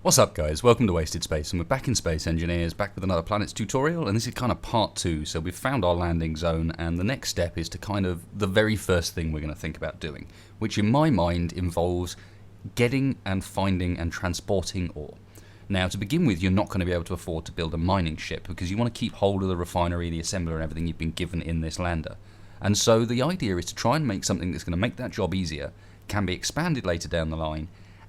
What's up guys, welcome to Wasted Space, and we're back in Space Engineers, back with another planets tutorial, and this is kind of part 2, so we've found our landing zone, and the next step is to kind of, the very first thing we're going to think about doing, which in my mind involves getting and finding and transporting ore. Now to begin with, you're not going to be able to afford to build a mining ship, because you want to keep hold of the refinery, the assembler and everything you've been given in this lander. And so the idea is to try and make something that's going to make that job easier, can be expanded later down the line,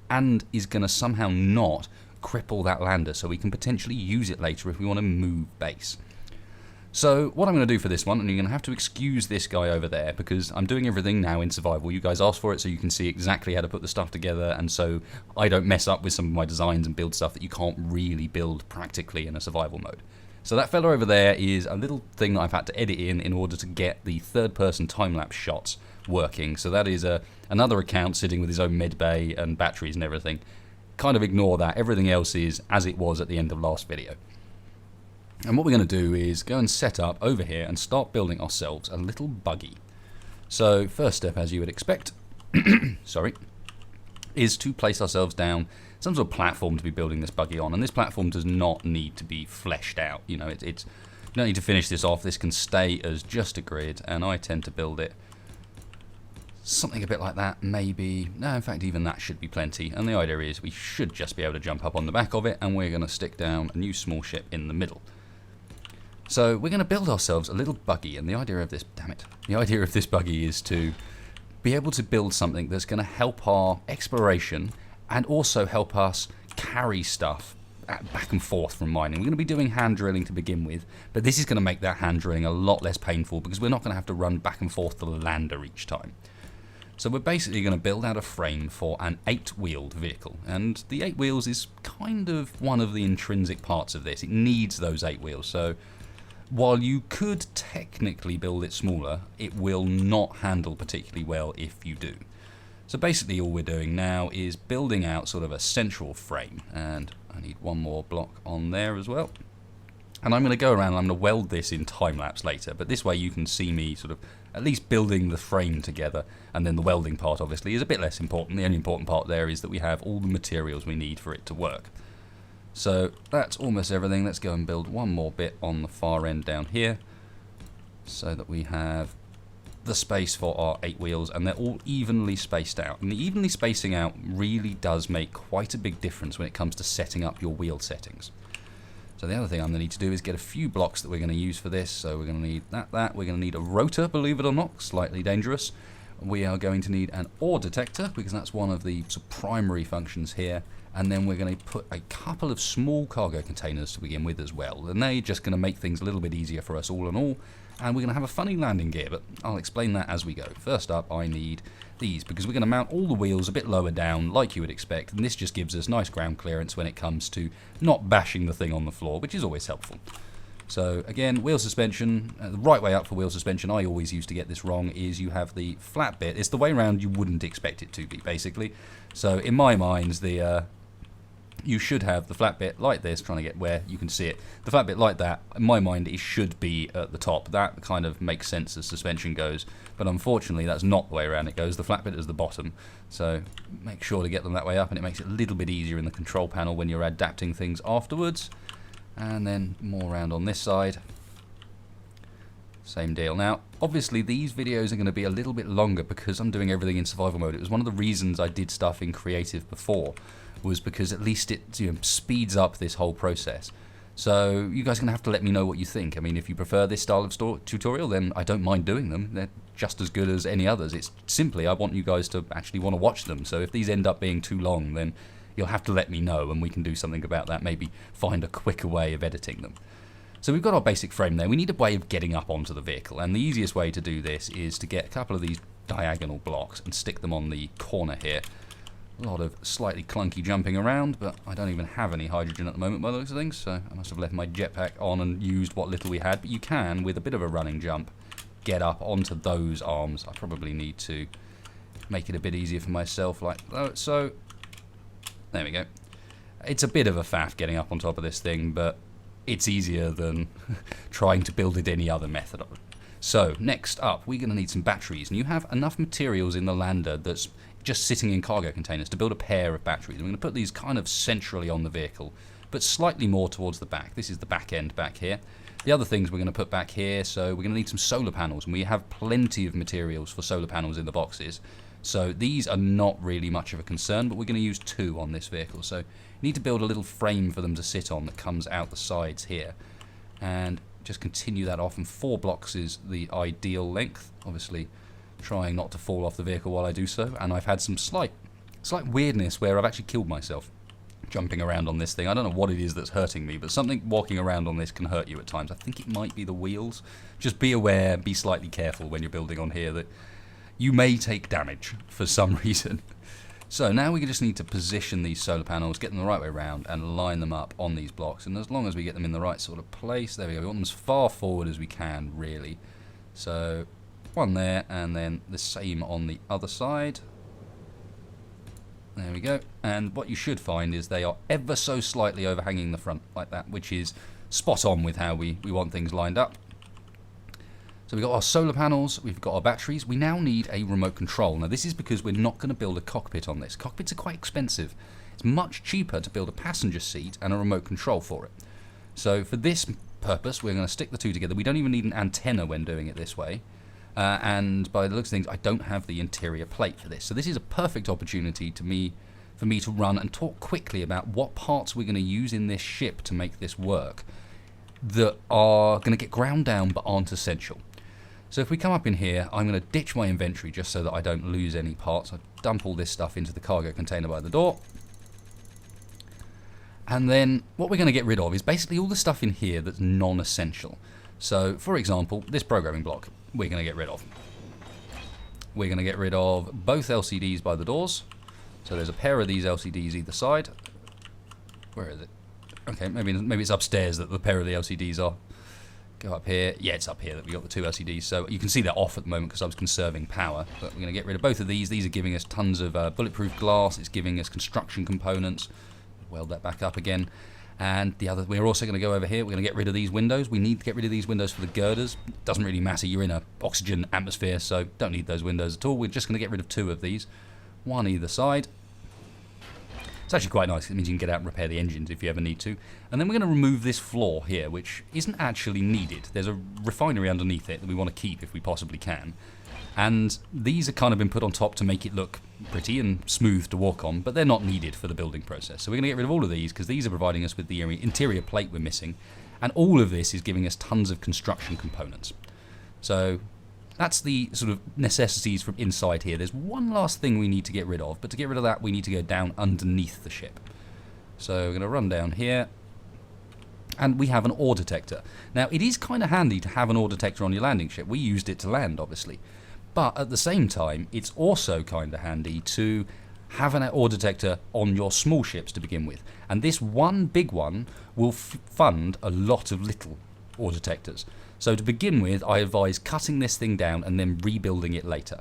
and is going to somehow not cripple that lander, so we can potentially use it later if we want to move base. So what I'm going to do for this one, and you're going to have to excuse this guy over there because I'm doing everything now in survival. You guys asked for it so you can see exactly how to put the stuff together, and so I don't mess up with some of my designs and build stuff that you can't really build practically in a survival mode. So that fella over there is a little thing that I've had to edit in order to get the third-person time-lapse shots working. So that is another account sitting with his own med bay and batteries and everything. Kind of ignore that. Everything else is as it was at the end of last video. And what we're going to do is go and set up over here and start building ourselves a little buggy. So first step, as you would expect, sorry, is to place ourselves down some sort of platform to be building this buggy on. And this platform does not need to be fleshed out. You know, you don't need to finish this off. This can stay as just a grid, and I tend to build it something a bit like that, maybe. No, in fact, even that should be plenty. And the idea is we should just be able to jump up on the back of it, and we're going to stick down a new small ship in the middle. So we're going to build ourselves a little buggy, and the idea of this, the idea of this buggy is to be able to build something that's going to help our exploration and also help us carry stuff back and forth from mining. We're going to be doing hand drilling to begin with, but this is going to make that hand drilling a lot less painful because we're not going to have to run back and forth to the lander each time. So we're basically going to build out a frame for an 8-wheeled vehicle, and the 8 wheels is kind of one of the intrinsic parts of this. It needs those 8 wheels, so while you could technically build it smaller, it will not handle particularly well if you do. So basically all we're doing now is building out sort of a central frame, and I need one more block on there as well. And I'm going to go around and I'm going to weld this in time-lapse later, but this way you can see me sort of at least building the frame together, and then the welding part obviously is a bit less important. The only important part there is that we have all the materials we need for it to work. So that's almost everything. Let's go and build one more bit on the far end down here so that we have the space for our 8 wheels, and they're all evenly spaced out. And the evenly spacing out really does make quite a big difference when it comes to setting up your wheel settings. So the other thing I'm going to need to do is get a few blocks that we're going to use for this. So we're going to need that. We're going to need a rotor, believe it or not, slightly dangerous. We are going to need an ore detector because that's one of the sort of primary functions here. And then we're going to put a couple of small cargo containers to begin with as well. And they're just going to make things a little bit easier for us all in all. And we're going to have a funny landing gear, but I'll explain that as we go. First up, I need these, because we're going to mount all the wheels a bit lower down, like you would expect, and this just gives us nice ground clearance when it comes to not bashing the thing on the floor, which is always helpful. So again, wheel suspension, the right way up for wheel suspension, I always used to get this wrong, is you have the flat bit. It's the way around you wouldn't expect it to be, basically. So in my mind, you should have the flat bit like this, trying to get where you can see it. The flat bit like that, in my mind, it should be at the top. That kind of makes sense as suspension goes, but unfortunately that's not the way around it goes. The flat bit is the bottom, so make sure to get them that way up, and it makes it a little bit easier in the control panel when you're adapting things afterwards. And then more around on this side. Same deal. Now, obviously these videos are going to be a little bit longer because I'm doing everything in survival mode. It was one of the reasons I did stuff in creative before, was because at least it speeds up this whole process. So you guys are going to have to let me know what you think. I mean, if you prefer this style of tutorial, then I don't mind doing them. They're just as good as any others. It's simply I want you guys to actually want to watch them. So if these end up being too long, then you'll have to let me know and we can do something about that. Maybe find a quicker way of editing them. So we've got our basic frame there. We need a way of getting up onto the vehicle, and the easiest way to do this is to get a couple of these diagonal blocks and stick them on the corner here. A lot of slightly clunky jumping around, but I don't even have any hydrogen at the moment by the looks of things, so I must have left my jetpack on and used what little we had. But you can, with a bit of a running jump, get up onto those arms. I probably need to make it a bit easier for myself, like so. There we go. It's a bit of a faff getting up on top of this thing, but it's easier than trying to build it any other method of it. So next up, we're going to need some batteries, and you have enough materials in the lander that's just sitting in cargo containers to build a pair of batteries. I'm going to put these kind of centrally on the vehicle, but slightly more towards the back. This is the back end back here. The other things we're going to put back here, so we're going to need some solar panels, and we have plenty of materials for solar panels in the boxes. So these are not really much of a concern, but we're going to use 2 on this vehicle. So you need to build a little frame for them to sit on that comes out the sides here. And just continue that off, and 4 blocks is the ideal length. Obviously trying not to fall off the vehicle while I do so, and I've had some slight weirdness where I've actually killed myself jumping around on this thing. I don't know what it is that's hurting me, but something walking around on this can hurt you at times. I think it might be the wheels. Just be aware, be slightly careful when you're building on here that you may take damage for some reason. So now we just need to position these solar panels, get them the right way around, and line them up on these blocks. And as long as we get them in the right sort of place, there we go. We want them as far forward as we can, really. So 1 there, and then the same on the other side. There we go. And what you should find is they are ever so slightly overhanging the front, like that, which is spot on with how we want things lined up. So we've got our solar panels, we've got our batteries. We now need a remote control. Now this is because we're not going to build a cockpit on this. Cockpits are quite expensive. It's much cheaper to build a passenger seat and a remote control for it. So for this purpose, we're going to stick the 2 together. We don't even need an antenna when doing it this way. And by the looks of things, I don't have the interior plate for this. So this is a perfect opportunity for me to run and talk quickly about what parts we're going to use in this ship to make this work that are going to get ground down but aren't essential. So if we come up in here, I'm going to ditch my inventory just so that I don't lose any parts. I dump all this stuff into the cargo container by the door. And then what we're going to get rid of is basically all the stuff in here that's non-essential. So, for example, this programming block we're going to get rid of. We're going to get rid of both LCDs by the doors. So there's a pair of these LCDs either side. Where is it? Okay, maybe it's upstairs that the pair of the LCDs are. Go up here. Yeah, it's up here that we got the 2 LCDs. So you can see they're off at the moment because I was conserving power. But we're going to get rid of both of these. These are giving us tons of bulletproof glass. It's giving us construction components. Weld that back up again. And the other, we're also going to go over here. We're going to get rid of these windows. We need to get rid of these windows for the girders. Doesn't really matter. You're in a oxygen atmosphere, so don't need those windows at all. We're just going to get rid of 2 of these. 1 either side. It's actually quite nice. It means you can get out and repair the engines if you ever need to. And then we're going to remove this floor here, which isn't actually needed. There's a refinery underneath it that we want to keep if we possibly can. And these are kind of been put on top to make it look pretty and smooth to walk on, but they're not needed for the building process. So we're going to get rid of all of these because these are providing us with the interior plate we're missing. And all of this is giving us tons of construction components. So that's the sort of necessities from inside here. There's one last thing we need to get rid of, but to get rid of that we need to go down underneath the ship. So we're going to run down here. And we have an ore detector. Now it is kind of handy to have an ore detector on your landing ship. We used it to land, obviously. But at the same time, it's also kind of handy to have an ore detector on your small ships to begin with. And this one big one will fund a lot of little ore detectors. So to begin with, I advise cutting this thing down and then rebuilding it later.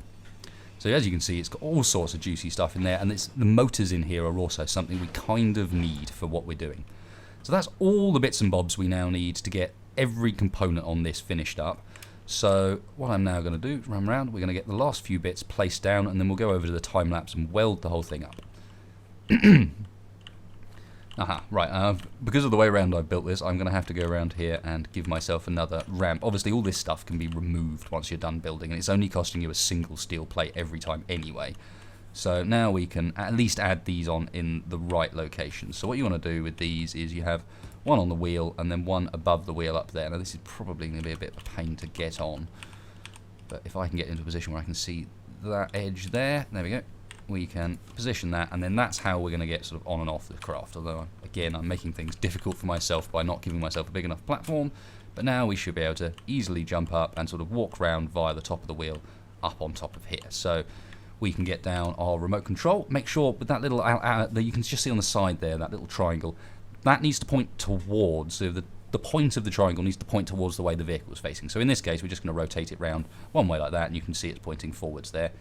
So as you can see, it's got all sorts of juicy stuff in there, and the motors in here are also something we kind of need for what we're doing. So that's all the bits and bobs we now need to get every component on this finished up. So what I'm now going to do is run around. We're going to get the last few bits placed down, and then we'll go over to the time lapse and weld the whole thing up. Right, because of the way around I've built this, I'm going to have to go around here and give myself another ramp. Obviously all this stuff can be removed once you're done building, and it's only costing you a single steel plate every time anyway. So now we can at least add these on in the right location. So what you want to do with these is you have one on the wheel and then one above the wheel up there. Now this is probably going to be a bit of a pain to get on, but if I can get into a position where I can see that edge there we go. We can position that, and then that's how we're going to get sort of on and off the craft. Although, again, I'm making things difficult for myself by not giving myself a big enough platform. But now we should be able to easily jump up and sort of walk around via the top of the wheel up on top of here. So we can get down our remote control. Make sure with that little, that you can just see on the side there, that little triangle, that needs to point towards, so the point of the triangle needs to point towards the way the vehicle is facing. So in this case, we're just going to rotate it round one way like that, and you can see it's pointing forwards there.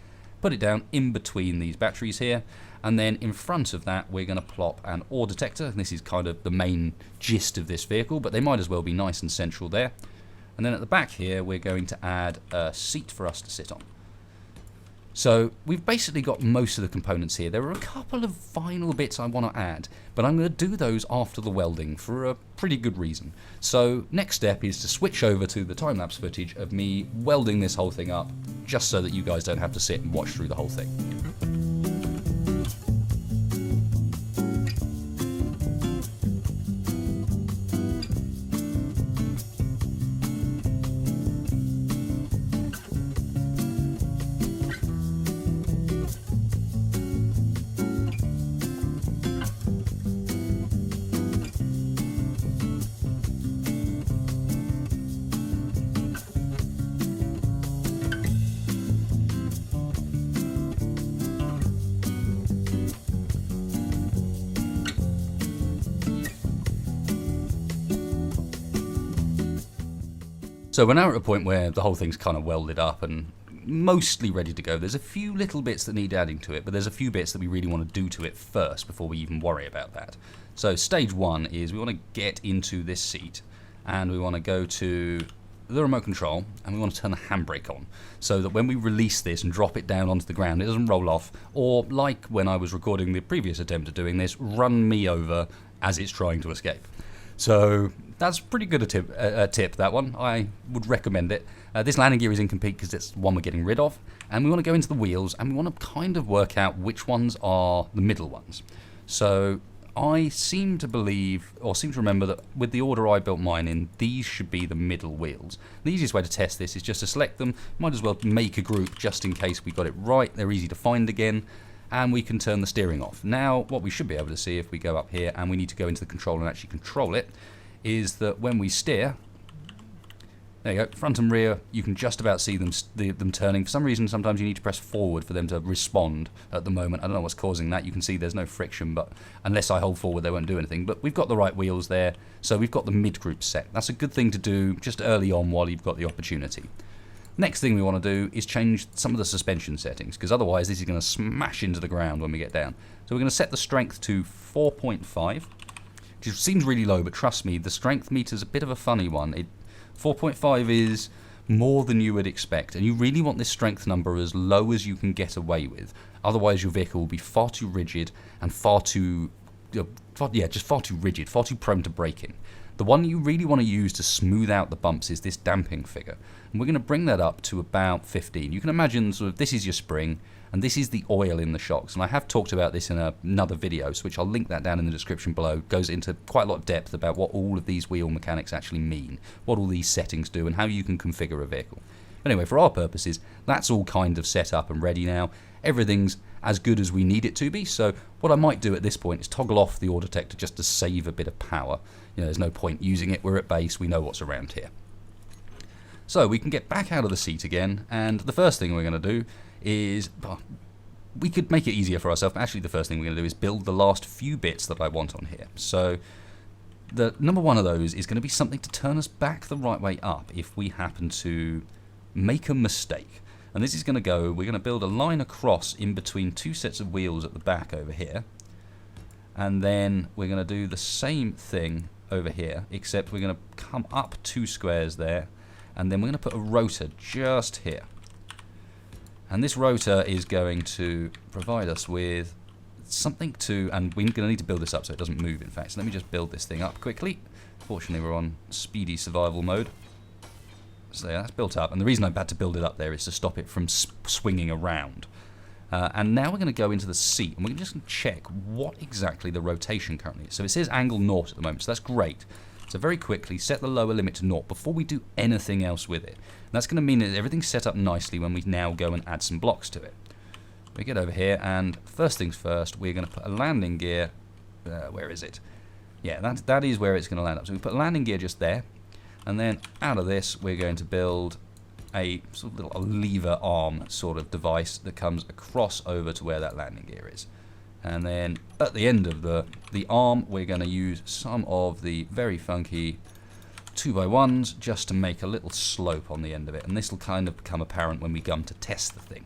Put it down in between these batteries here, and then in front of that we're going to plop an ore detector. This is kind of the main gist of this vehicle, but they might as well be nice and central there. And then at the back here we're going to add a seat for us to sit on. So we've basically got most of the components here. There are a couple of final bits I want to add, but I'm going to do those after the welding for a pretty good reason. So next step is to switch over to the time-lapse footage of me welding this whole thing up, just so that you guys don't have to sit and watch through the whole thing. So we're now at a point where the whole thing's kind of welded up and mostly ready to go. There's a few little bits that need adding to it, but there's a few bits that we really want to do to it first before we even worry about that. So stage one is we want to get into this seat and we want to go to the remote control and we want to turn the handbrake on so that when we release this and drop it down onto the ground, it doesn't roll off, or like when I was recording the previous attempt at doing this, run me over as it's trying to escape. So that's pretty good a tip, that one. I would recommend it. This landing gear is incomplete because it's the one we're getting rid of. And we want to go into the wheels and we want to kind of work out which ones are the middle ones. So I seem to believe, or seem to remember that with the order I built mine in, these should be the middle wheels. The easiest way to test this is just to select them. Might as well make a group just in case we got it right. They're easy to find again. And we can turn the steering off. Now, what we should be able to see if we go up here and we need to go into the control and actually control it, is that when we steer, there you go, front and rear, you can just about see them turning. For some reason, sometimes you need to press forward for them to respond at the moment. I don't know what's causing that. You can see there's no friction, but unless I hold forward, they won't do anything. But we've got the right wheels there, so we've got the mid-group set. That's a good thing to do just early on while you've got the opportunity. Next thing we want to do is change some of the suspension settings, because otherwise this is going to smash into the ground when we get down. So we're going to set the strength to 4.5, which seems really low, but trust me, the strength meter's a bit of a funny one. 4.5 is more than you would expect, and you really want this strength number as low as you can get away with. Otherwise your vehicle will be far too rigid and far too rigid, far too prone to braking. The one you really want to use to smooth out the bumps is this damping figure. And we're going to bring that up to about 15. You can imagine sort of this is your spring, and this is the oil in the shocks. And I have talked about this in another video, so which I'll link that down in the description below. It goes into quite a lot of depth about what all of these wheel mechanics actually mean, what all these settings do, and how you can configure a vehicle. Anyway, for our purposes, that's all kind of set up and ready now. Everything's as good as we need it to be, so what I might do at this point is toggle off the auto detector just to save a bit of power. You know, there's no point using it, we're at base, we know what's around here. So we can get back out of the seat again, and the first thing we're going to do is, we could make it easier for ourselves, but actually the first thing we're going to do is build the last few bits that I want on here. So the number one of those is going to be something to turn us back the right way up if we happen to make a mistake. And this is going to go, we're going to build a line across in between two sets of wheels at the back over here. And then we're going to do the same thing over here, except we're going to come up 2 squares there. And then we're going to put a rotor just here. And this rotor is going to provide us with something to, and we're going to need to build this up so it doesn't move, in fact. So let me just build this thing up quickly. Fortunately, we're on speedy survival mode. So yeah, that's built up, and the reason I've had to build it up there is to stop it from swinging around. And now we're going to go into the seat, and we're just going to check what exactly the rotation currently is. So it says angle 0 at the moment, so that's great. So very quickly, set the lower limit to 0 before we do anything else with it. And that's going to mean that everything's set up nicely when we now go and add some blocks to it. We get over here, and first things first, we're going to put a landing gear. Where is it? Yeah, that is where it's going to land up. So we put a landing gear just there. And then out of this, we're going to build a sort of little lever arm sort of device that comes across over to where that landing gear is. And then at the end of the arm, we're going to use some of the very funky 2x1s just to make a little slope on the end of it. And this will kind of become apparent when we come to test the thing.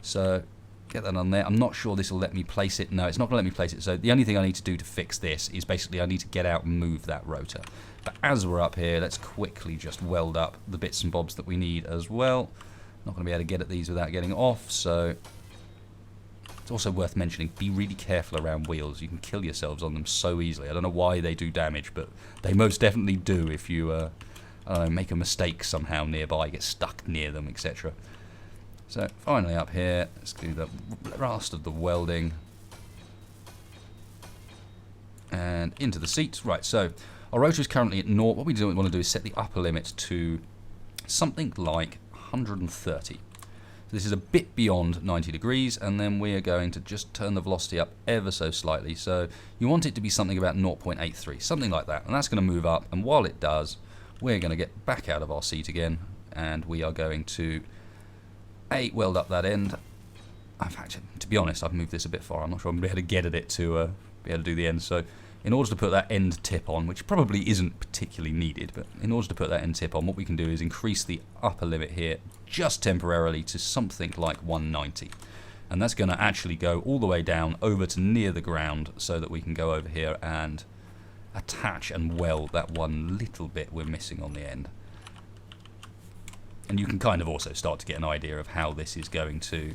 So get that on there. I'm not sure this will let me place it. No, it's not going to let me place it. So the only thing I need to do to fix this is basically I need to get out and move that rotor. But as we're up here, let's quickly just weld up the bits and bobs that we need as well. Not going to be able to get at these without getting off, so it's also worth mentioning, be really careful around wheels. You can kill yourselves on them so easily. I don't know why they do damage, but they most definitely do if you I don't know, make a mistake somehow nearby, get stuck near them, etc. So finally up here, let's do the last of the welding. And into the seats. Right, so our rotor is currently at 0. What we want to do is set the upper limit to something like 130. So this is a bit beyond 90 degrees, and then we are going to just turn the velocity up ever so slightly. So you want it to be something about 0.83, something like that. And that's going to move up, and while it does, we're going to get back out of our seat again, and we are going to weld up that end. In fact, to be honest, I've moved this a bit far. I'm not sure I'm going to be able to get at it to be able to do the end. So in order to put that end tip on, which probably isn't particularly needed, but in order to put that end tip on, what we can do is increase the upper limit here just temporarily to something like 190. And that's going to actually go all the way down over to near the ground so that we can go over here and attach and weld that one little bit we're missing on the end. And you can kind of also start to get an idea of how this is going to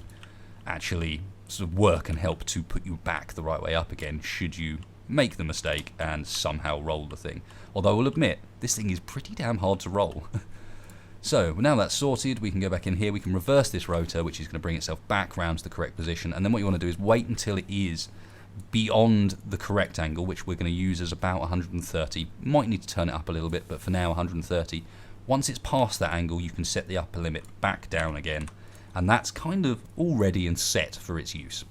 actually sort of work and help to put you back the right way up again should you make the mistake and somehow roll the thing. Although I will admit, this thing is pretty damn hard to roll. So now that's sorted, we can go back in here, we can reverse this rotor, which is going to bring itself back round to the correct position, and then what you want to do is wait until it is beyond the correct angle, which we're going to use as about 130. Might need to turn it up a little bit, but for now 130. Once it's past that angle, you can set the upper limit back down again, and that's kind of all ready and set for its use.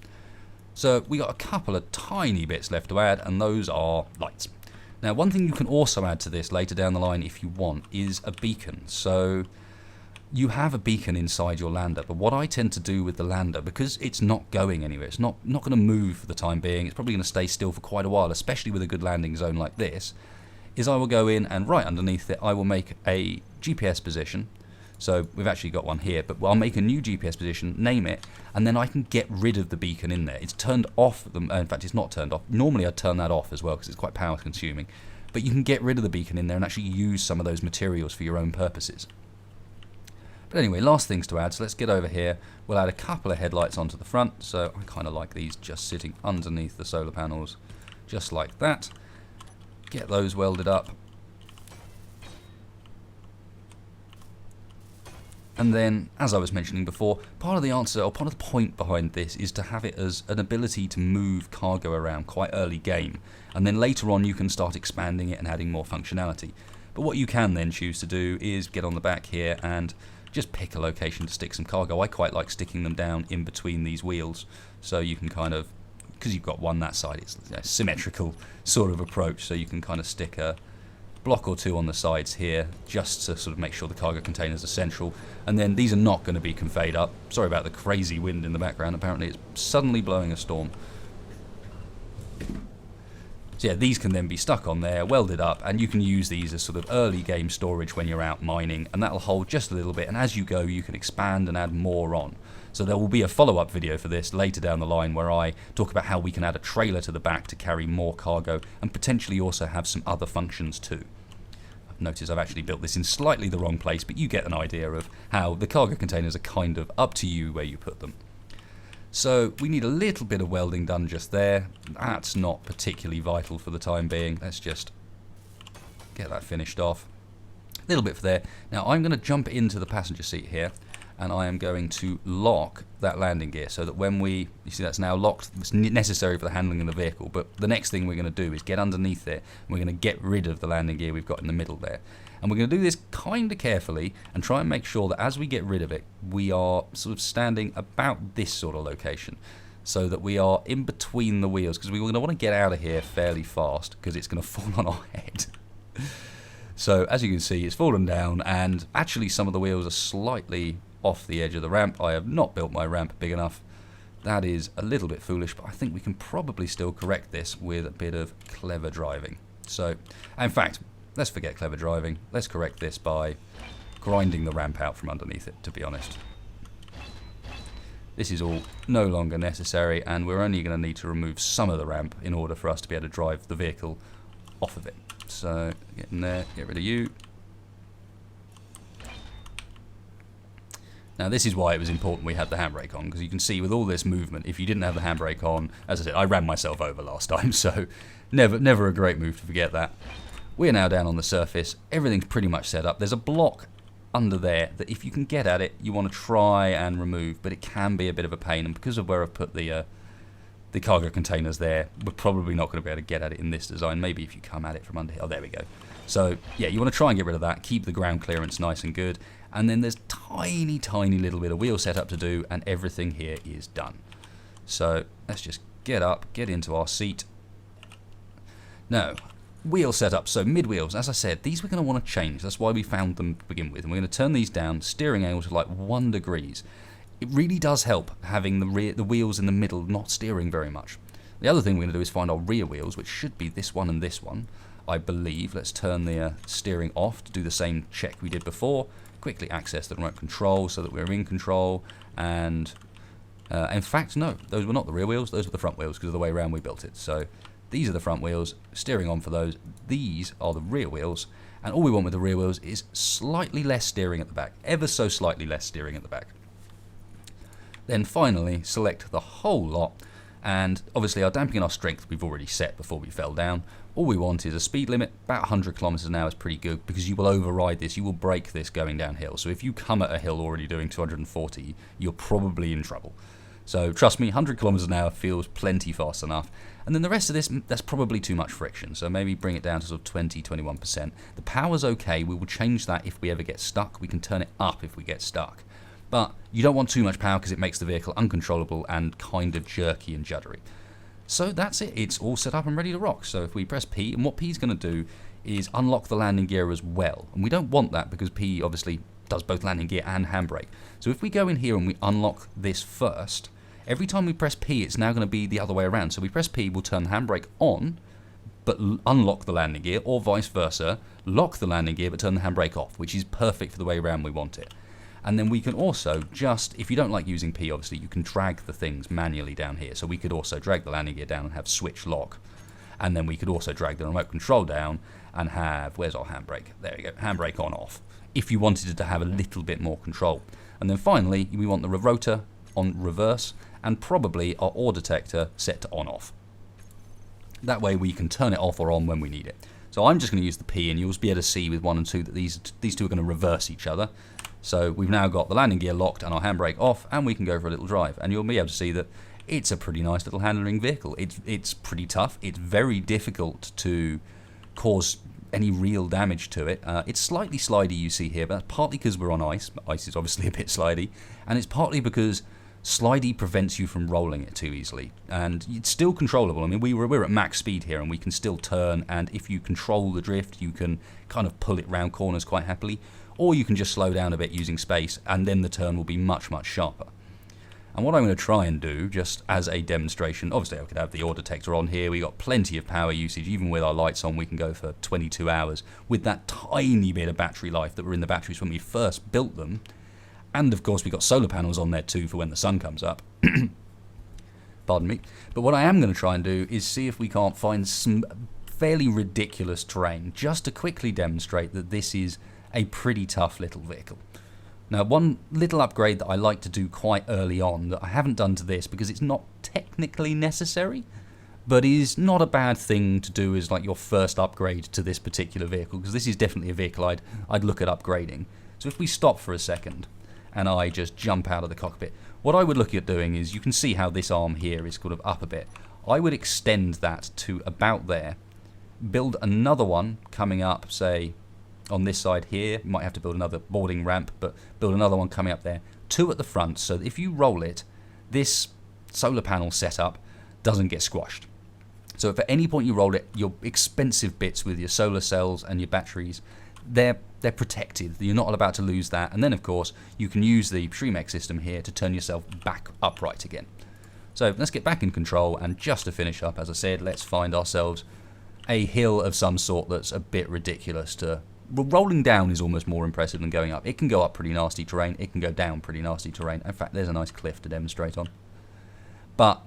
So we got a couple of tiny bits left to add, and those are lights. Now, one thing you can also add to this later down the line if you want is a beacon. So you have a beacon inside your lander, but what I tend to do with the lander, because it's not going anywhere, it's not going to move for the time being, it's probably going to stay still for quite a while, especially with a good landing zone like this, is I will go in and right underneath it I will make a GPS position. So we've actually got one here, but I'll make a new GPS position, name it, and then I can get rid of the beacon in there. It's turned off, in fact it's not turned off. Normally I'd turn that off as well because it's quite power consuming. But you can get rid of the beacon in there and actually use some of those materials for your own purposes. But anyway, last things to add, so let's get over here. We'll add a couple of headlights onto the front, so I kind of like these just sitting underneath the solar panels, just like that. Get those welded up. And then, as I was mentioning before, part of the answer, or part of the point behind this, is to have it as an ability to move cargo around quite early game. And then later on you can start expanding it and adding more functionality. But what you can then choose to do is get on the back here and just pick a location to stick some cargo. I quite like sticking them down in between these wheels, so you can kind of, because you've got one that side, it's a symmetrical sort of approach, so you can kind of stick a block or two on the sides here just to sort of make sure the cargo containers are central. And then these are not going to be conveyed up. Sorry about the crazy wind in the background, apparently it's suddenly blowing a storm. So yeah, these can then be stuck on there, welded up, and you can use these as sort of early game storage when you're out mining, and that'll hold just a little bit, and as you go you can expand and add more on. So there will be a follow-up video for this later down the line where I talk about how we can add a trailer to the back to carry more cargo and potentially also have some other functions too. I've noticed I've actually built this in slightly the wrong place, but you get an idea of how the cargo containers are kind of up to you where you put them. So we need a little bit of welding done just there. That's not particularly vital for the time being. Let's just get that finished off. A little bit for there. Now I'm going to jump into the passenger seat here, and I am going to lock that landing gear so that when you see that's now locked, it's necessary for the handling of the vehicle, but the next thing we're going to do is get underneath it, and we're going to get rid of the landing gear we've got in the middle there. And we're going to do this kind of carefully and try and make sure that as we get rid of it, we are sort of standing about this sort of location so that we are in between the wheels, because we're going to want to get out of here fairly fast because it's going to fall on our head. So as you can see, it's fallen down, and actually some of the wheels are slightly off the edge of the ramp. I have not built my ramp big enough. That is a little bit foolish, but I think we can probably still correct this with a bit of clever driving. So, in fact, let's forget clever driving. Let's correct this by grinding the ramp out from underneath it, to be honest. This is all no longer necessary, and we're only going to need to remove some of the ramp in order for us to be able to drive the vehicle off of it. So, get in there, get rid of you. Now this is why it was important we had the handbrake on, because you can see with all this movement, if you didn't have the handbrake on, as I said, I ran myself over last time, so never a great move to forget that. We're now down on the surface, everything's pretty much set up. There's a block under there that if you can get at it, you want to try and remove, but it can be a bit of a pain, and because of where I've put the cargo containers there, we're probably not going to be able to get at it in this design. Maybe if you come at it from under here. Oh, there we go. So yeah, you want to try and get rid of that, keep the ground clearance nice and good, and then there's tiny little bit of wheel setup to do, and everything here is done. So let's just get up, get into our seat. Now, wheel setup, so mid wheels, as I said, these we're going to want to change. That's why we found them to begin with, and we're going to turn these down, steering angle to like 1 degree. It really does help having the wheels in the middle not steering very much. The other thing we're going to do is find our rear wheels, which should be this one and this one, I believe. Let's turn the steering off to do the same check we did before. Quickly access the remote control so that we're in control, and in fact no, those were not the rear wheels, those were the front wheels because of the way around we built it. So these are the front wheels, steering on for those, these are the rear wheels, and all we want with the rear wheels is slightly less steering at the back, ever so slightly less steering at the back. Then finally select the whole lot, and obviously our damping and our strength we've already set before we fell down. All we want is a speed limit, about 100 kilometers an hour is pretty good, because you will override this, you will break this going downhill. So if you come at a hill already doing 240, you're probably in trouble. So trust me, 100 kilometers an hour feels plenty fast enough. And then the rest of this, that's probably too much friction, so maybe bring it down to sort of 20-21%. The power's okay, we will change that if we ever get stuck, we can turn it up if we get stuck. But you don't want too much power because it makes the vehicle uncontrollable and kind of jerky and juddery. So that's it, it's all set up and ready to rock. So if we press P, and what P is going to do is unlock the landing gear as well. And we don't want that because P obviously does both landing gear and handbrake. So if we go in here and we unlock this first, every time we press P it's now going to be the other way around. So we press P, we'll turn the handbrake on, but unlock the landing gear, or vice versa, lock the landing gear but turn the handbrake off, which is perfect for the way around we want it. And then we can also just, if you don't like using P obviously, you can drag the things manually down here. So we could also drag the landing gear down and have switch lock. And then we could also drag the remote control down and have, where's our handbrake? There we go, handbrake on off, if you wanted it to have a little bit more control. And then finally, we want the rotor on reverse, and probably our ore detector set to on off. That way we can turn it off or on when we need it. So I'm just going to use the P, and you'll be able to see with 1 and 2 that these two are going to reverse each other. So we've now got the landing gear locked and our handbrake off, and we can go for a little drive. And you'll be able to see that it's a pretty nice little handling vehicle. It's pretty tough. It's very difficult to cause any real damage to it. It's slightly slidey, you see here, but that's partly because we're on ice. Ice is obviously a bit slidey. And it's partly because slidey prevents you from rolling it too easily. And it's still controllable. I mean, we're at max speed here, and we can still turn. And if you control the drift, you can kind of pull it round corners quite happily. Or you can just slow down a bit using space, and then the turn will be much sharper. And what I'm going to try and do, just as a demonstration, obviously I could have the ore detector on here, we got plenty of power usage, even with our lights on we can go for 22 hours, with that tiny bit of battery life that were in the batteries when we first built them. And of course we got solar panels on there too for when the sun comes up. Pardon me. But what I am going to try and do is see if we can't find some fairly ridiculous terrain, just to quickly demonstrate that this is a pretty tough little vehicle. Now, one little upgrade that I like to do quite early on that I haven't done to this because it's not technically necessary, but is not a bad thing to do as like your first upgrade to this particular vehicle, because this is definitely a vehicle I'd look at upgrading. So if we stop for a second and I just jump out of the cockpit, what I would look at doing is, you can see how this arm here is sort of up a bit. I would extend that to about there, build another one coming up, say, on this side here. You might have to build another boarding ramp, but build another one coming up there. 2 at the front, so that if you roll it, this solar panel setup doesn't get squashed. So if at any point you roll it, your expensive bits with your solar cells and your batteries, they're protected. You're not about to lose that. And then of course, you can use the Shremek system here to turn yourself back upright again. So let's get back in control, and just to finish up, as I said, let's find ourselves a hill of some sort that's a bit ridiculous to... Rolling down is almost more impressive than going up. It can go up pretty nasty terrain, it can go down pretty nasty terrain. In fact, there's a nice cliff to demonstrate on. But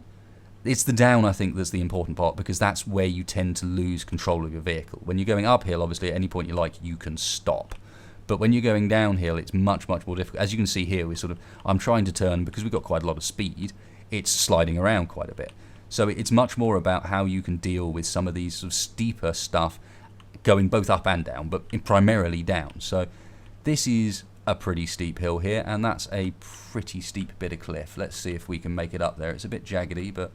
it's the down, I think, that's the important part, because that's where you tend to lose control of your vehicle. When you're going uphill, obviously, at any point you like, you can stop. But when you're going downhill, it's much, much more difficult. As you can see here, I'm trying to turn, because we've got quite a lot of speed, it's sliding around quite a bit. So it's much more about how you can deal with some of these sort of steeper stuff going both up and down, but primarily down. So this is a pretty steep hill here, and that's a pretty steep bit of cliff. Let's see if we can make it up there. It's a bit jaggedy, but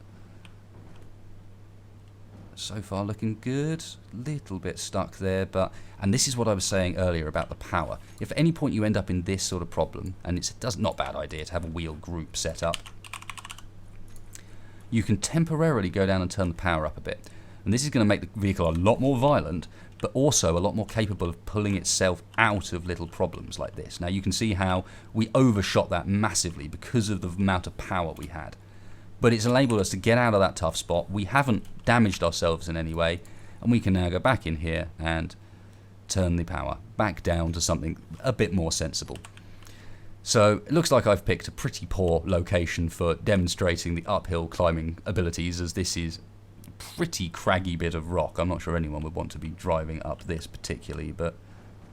so far looking good. Little bit stuck there, and this is what I was saying earlier about the power. If at any point you end up in this sort of problem, and it's not a bad idea to have a wheel group set up, you can temporarily go down and turn the power up a bit. And this is going to make the vehicle a lot more violent, but also a lot more capable of pulling itself out of little problems like this. Now you can see how we overshot that massively because of the amount of power we had. But it's enabled us to get out of that tough spot. We haven't damaged ourselves in any way, and we can now go back in here and turn the power back down to something a bit more sensible. So it looks like I've picked a pretty poor location for demonstrating the uphill climbing abilities, as this is a pretty craggy bit of rock. I'm not sure anyone would want to be driving up this particularly, but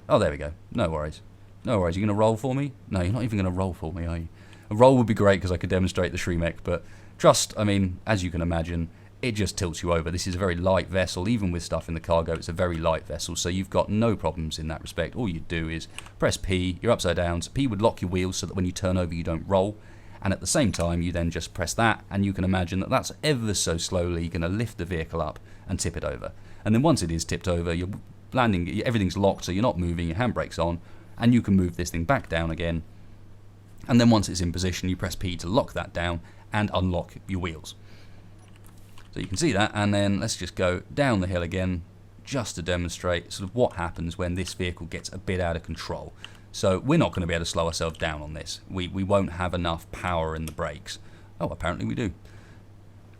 oh, there we go. No worries. No worries. You're going to roll for me? No, you're not even going to roll for me, are you? A roll would be great because I could demonstrate the Shremek, but trust, I mean, as you can imagine, it just tilts you over. This is a very light vessel. Even with stuff in the cargo, it's a very light vessel, so you've got no problems in that respect. All you do is press P, you're upside down, so P would lock your wheels so that when you turn over you don't roll, and at the same time you then just press that, and you can imagine that that's ever so slowly going to lift the vehicle up and tip it over. And then once it is tipped over, you're landing, everything's locked, so you're not moving, your handbrake's on, and you can move this thing back down again. And then once it's in position, you press P to lock that down and unlock your wheels. So you can see that, and then let's just go down the hill again just to demonstrate sort of what happens when this vehicle gets a bit out of control. So we're not going to be able to slow ourselves down on this. We won't have enough power in the brakes. Oh, apparently we do.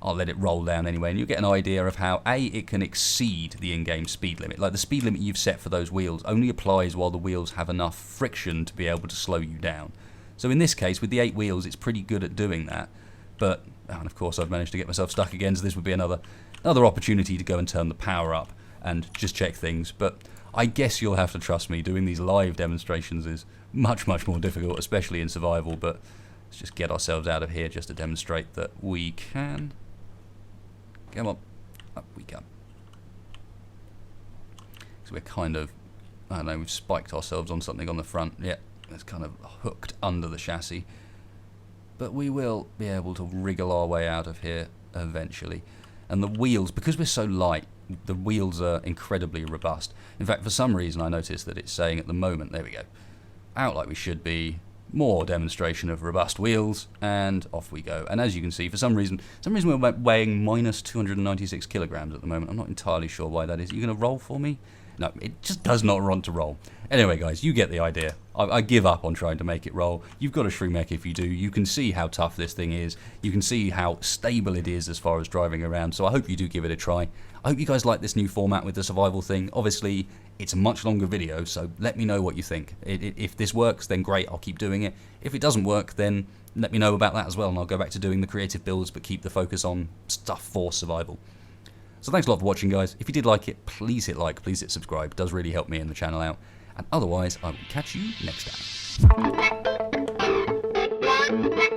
I'll let it roll down anyway, and you'll get an idea of how, A, it can exceed the in-game speed limit. Like the speed limit you've set for those wheels only applies while the wheels have enough friction to be able to slow you down. So in this case, with the 8 wheels, it's pretty good at doing that. But, and of course I've managed to get myself stuck again, so this would be another opportunity to go and turn the power up and just check things. But I guess you'll have to trust me, doing these live demonstrations is much, much more difficult, especially in survival. But let's just get ourselves out of here just to demonstrate that we can. Come on, up we go. So we're kind of, I don't know, we've spiked ourselves on something on the front. Yeah, it's kind of hooked under the chassis. But we will be able to wriggle our way out of here eventually. And the wheels, because we're so light, the wheels are incredibly robust. In fact, for some reason I noticed that it's saying at the moment, there we go, out like we should be, more demonstration of robust wheels, and off we go. And as you can see, for some reason we're weighing minus 296 kilograms at the moment. I'm not entirely sure why that is. Are you going to roll for me? No, it just does not want to roll. Anyway, guys, you get the idea. I give up on trying to make it roll. You've got a Shremek if you do. You can see how tough this thing is. You can see how stable it is as far as driving around. So I hope you do give it a try. I hope you guys like this new format with the survival thing. Obviously, it's a much longer video, so let me know what you think. If this works, then great, I'll keep doing it. If it doesn't work, then let me know about that as well, and I'll go back to doing the creative builds, but keep the focus on stuff for survival. So thanks a lot for watching, guys. If you did like it, please hit like, please hit subscribe. It does really help me and the channel out. And otherwise, I will catch you next time.